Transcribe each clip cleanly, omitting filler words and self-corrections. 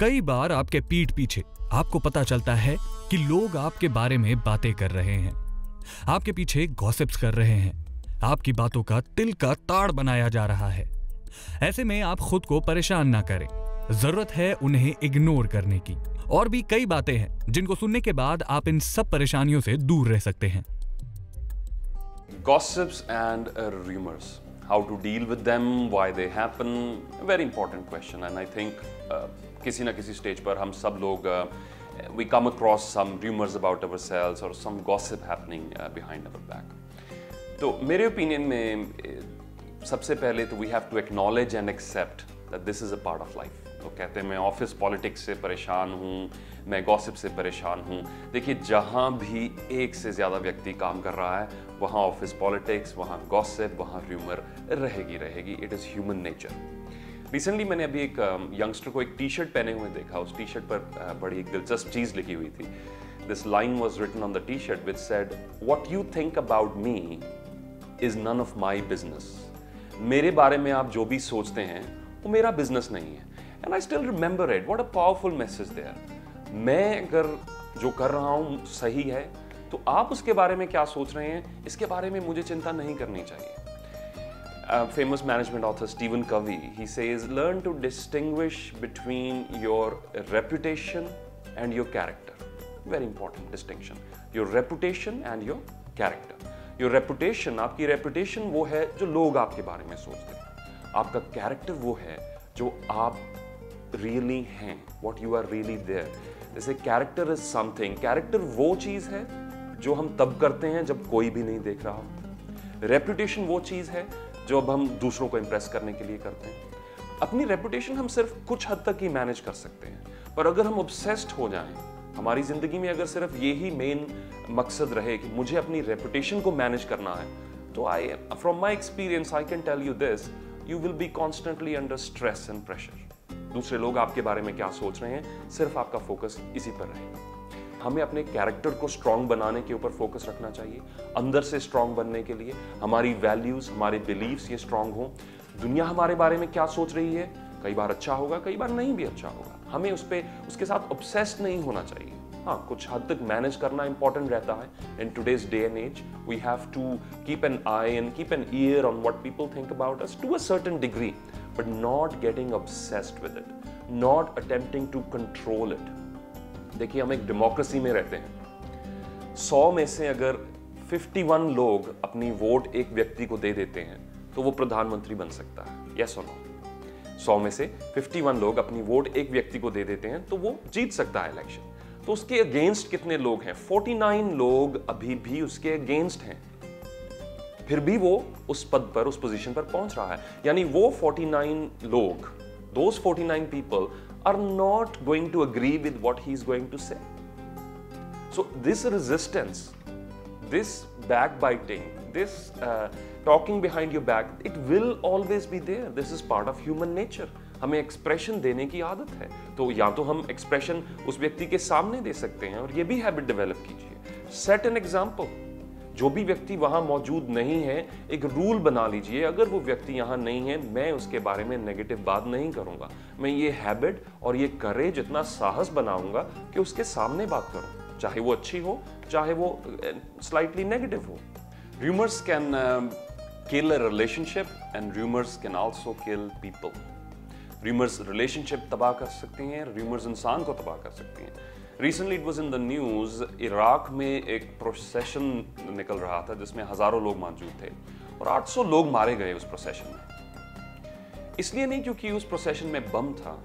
कई बार आपके पीठ पीछे आपको पता चलता है कि लोग आपके बारे में बातें कर रहे हैं, आपके पीछे गॉसिप्स कर रहे हैं, आपकी बातों का तिल का ताड़ बनाया जा रहा है। ऐसे में आप खुद को परेशान ना करें, जरूरत है उन्हें इग्नोर करने की। और भी कई बातें हैं जिनको सुनने के बाद आप इन सब परेशानियों से दूर रह सकते हैं। Gossips and rumors. How to deal with them, why they happen, a very important question. And I think किसी ना किसी स्टेज पर हम सब लोग we come across some rumors about ourselves or some gossip happening behind our back. तो मेरे opinion में सबसे पहले तो we have to acknowledge and accept that this is a part of life. तो कहते हैं मैं ऑफिस पॉलिटिक्स से परेशान हूँ, मैं गॉसिप से परेशान हूँ। देखिए, जहाँ भी एक से ज़्यादा व्यक्ति काम कर रहा है वहाँ ऑफिस पॉलिटिक्स, वहाँ गॉसिप, वहाँ र्यूमर रहेगी। It is human nature. Recently मैंने अभी एक यंगस्टर को एक टी शर्ट पहने हुए देखा। उस टी शर्ट पर बड़ी एक दिलचस्प चीज़ लिखी हुई थी। This line was written on the T shirt which said, "What you think about me is none of my business." मेरे बारे में आप जो भी सोचते हैं वो मेरा बिजनेस नहीं है। And I still remember it. What a powerful message there. मैं अगर जो कर रहा हूँ सही है तो आप उसके बारे में क्या सोच रहे हैं, इसके बारे में मुझे चिंता नहीं करनी चाहिए। Famous management author Stephen Covey, he says, learn to distinguish between your reputation and your character. Very important distinction. Your reputation and your character. Your reputation, आपकी reputation वो है जो लोग आपके बारे में सोचते हैं। आपका character वो है जो आप really हैं, what you are really there. जैसे character is something, character वो चीज़ है जो हम तब करते हैं जब कोई भी नहीं देख रहा हो। Reputation वो चीज़ है जो अब हम दूसरों को impress करने के लिए करते हैं। अपनी reputation हम सिर्फ कुछ हद तक ही manage कर सकते हैं, पर अगर हम obsessed हो जाएं, हमारी ज़िंदगी में अगर सिर्फ यही मेन मकसद रहे कि मुझे अपनी reputation को manage करना है, तो from my experience I can tell you this, you will be constantly under stress and pressure. दूसरे लोग आपके बारे में क्या सोच रहे हैं, सिर्फ आपका फोकस इसी पर रहेगा। हमें अपने कैरेक्टर को स्ट्रांग बनाने के ऊपर फोकस रखना चाहिए। अंदर से स्ट्रांग बनने के लिए हमारी वैल्यूज, हमारे बिलीव्स ये स्ट्रांग हो। दुनिया हमारे बारे में क्या सोच रही है, कई बार अच्छा होगा, कई बार नहीं भी अच्छा होगा। हमें उसके साथ ऑब्सेस्ड नहीं होना चाहिए। हाँ, कुछ हद तक मैनेज करना इंपॉर्टेंट रहता है। In today's day and as we have to keep an eye and keep an ear on what people think about us to a certain degree, but not getting obsessed with it, not attempting to control it. देखिए, हम एक democracy में रहते हैं। 100 में से अगर 51 लोग अपनी वोट एक व्यक्ति को दे देते हैं तो वो प्रधानमंत्री बन सकता है। यस और नो? 100 में से 51 लोग अपनी वोट एक व्यक्ति को दे देते हैं तो वो जीत सकता है इलेक्शन। तो उसके अगेंस्ट कितने लोग हैं? 49 लोग अभी भी उसके अगेंस्ट हैं, फिर भी वो उस पद पर, उस पोजीशन पर पहुंच रहा है। यानी वो 49 लोग, those 49 people are not going to agree with what he is going to say. So this resistance, this backbiting, this talking behind your back, it will always be there. This is part of human nature. हमें expression देने की आदत है, तो या तो हम expression उस व्यक्ति के सामने दे सकते हैं, और ये भी हैबिट डेवलप कीजिए। Set an example. जो भी व्यक्ति वहां मौजूद नहीं है, एक रूल बना लीजिए, अगर वो व्यक्ति यहां नहीं है, मैं उसके बारे में नेगेटिव बात नहीं करूंगा। मैं ये हैबिट और ये करेज, इतना साहस बनाऊंगा कि उसके सामने बात करूं, चाहे वो अच्छी हो, चाहे वो स्लाइटली नेगेटिव हो। Rumours can kill a relationship and rumours can also kill people. Rumours relationship तबाह कर सकती हैं, रूमर्स इंसान को तबाह कर सकती हैं। Recently it was in the news, Iraq में एक प्रोसेशन निकल रहा था जिसमें हज़ारों लोग मौजूद थे और 800 लोग मारे गए उस प्रोसेशन में। इसलिए नहीं क्योंकि उस प्रोसेशन में बम था,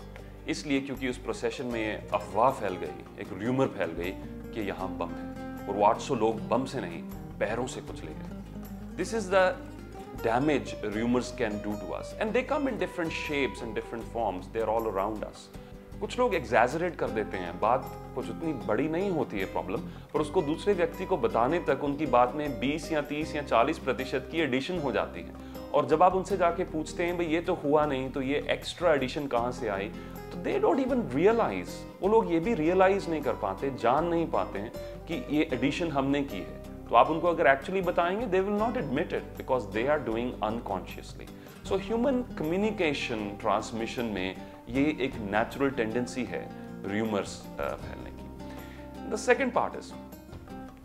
इसलिए क्योंकि उस प्रोसेशन में अफवाह फैल गई, एक र्यूमर फैल गई कि यहाँ बम है, और वो 800 लोग बम से नहीं, पैरों से कुचले गए। This is the damage rumors can do to us, and they come in different shapes and different forms. They are all around us. कुछ लोग एग्जैजरेट कर देते हैं, बात कुछ उतनी बड़ी नहीं होती है प्रॉब्लम, पर उसको दूसरे व्यक्ति को बताने तक उनकी बात में 20 या 30 या 40% की एडिशन हो जाती है। और जब आप उनसे जाके पूछते हैं भाई ये तो हुआ नहीं, तो ये एक्स्ट्रा एडिशन कहाँ से आई, तो दे डोंट इवन रियलाइज, वो लोग ये भी रियलाइज नहीं कर पाते, जान नहीं पाते हैं कि ये एडिशन हमने की है। तो आप उनको अगर एक्चुअली बताएंगे, they will not admit it because they are doing unconsciously. So human communication transmission में ये एक नेचुरल टेंडेंसी है र्यूमर्स फैलने की। द सेकेंड पार्ट इज,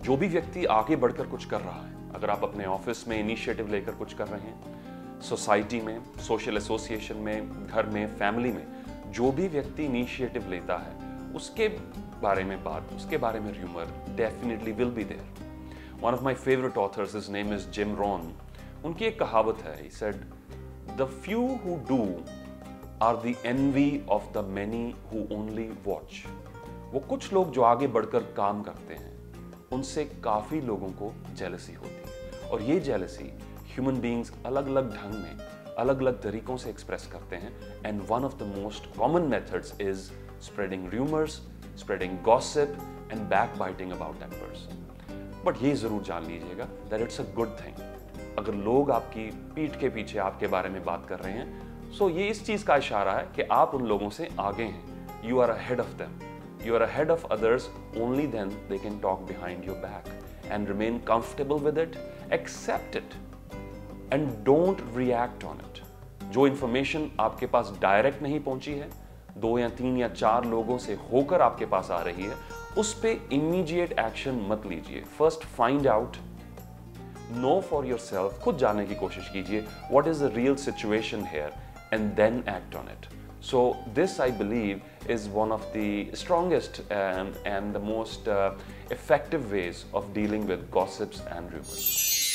जो भी व्यक्ति आगे बढ़कर कुछ कर रहा है, अगर आप अपने ऑफिस में इनिशिएटिव लेकर कुछ कर रहे हैं, सोसाइटी में, सोशल एसोसिएशन में, घर में, फैमिली में, जो भी व्यक्ति इनिशिएटिव लेता है उसके बारे में बात, उसके बारे में rumour definitely will be there. One of my favourite authors, his name is Jim Rohn. उनकी एक कहावत है, he said the few who do are the envy of the many who only watch. वो कुछ लोग जो आगे बढ़कर काम करते हैं, उनसे काफी लोगों को जेलसी होती है, और ये जेलसी ह्यूमन बीइंग्स अलग अलग ढंग में, अलग अलग तरीकों से एक्सप्रेस करते हैं। And one of the most common methods is spreading rumours, spreading gossip and backbiting about that person. But ये जरूर जान लीजिएगा that it's a good thing. अगर लोग आपकी पीठ के पीछे आपके बारे में बात कर रहे हैं, सो ये इस चीज का इशारा है कि आप उन लोगों से आगे हैं। You are ahead of them, you are ahead of others, only then they can talk behind your back and remain comfortable with it, accept it and don't react on it। जो इंफॉर्मेशन आपके पास direct नहीं पहुंची है, 2 या 3 या 4 लोगों से होकर आपके पास आ रही है, उस पे इमीडिएट एक्शन मत लीजिए। First find out, know for yourself, खुद जानने की कोशिश कीजिए what is the real situation here and then act on it. So this, I believe, is one of the strongest and the most effective ways of dealing with gossips and rumors.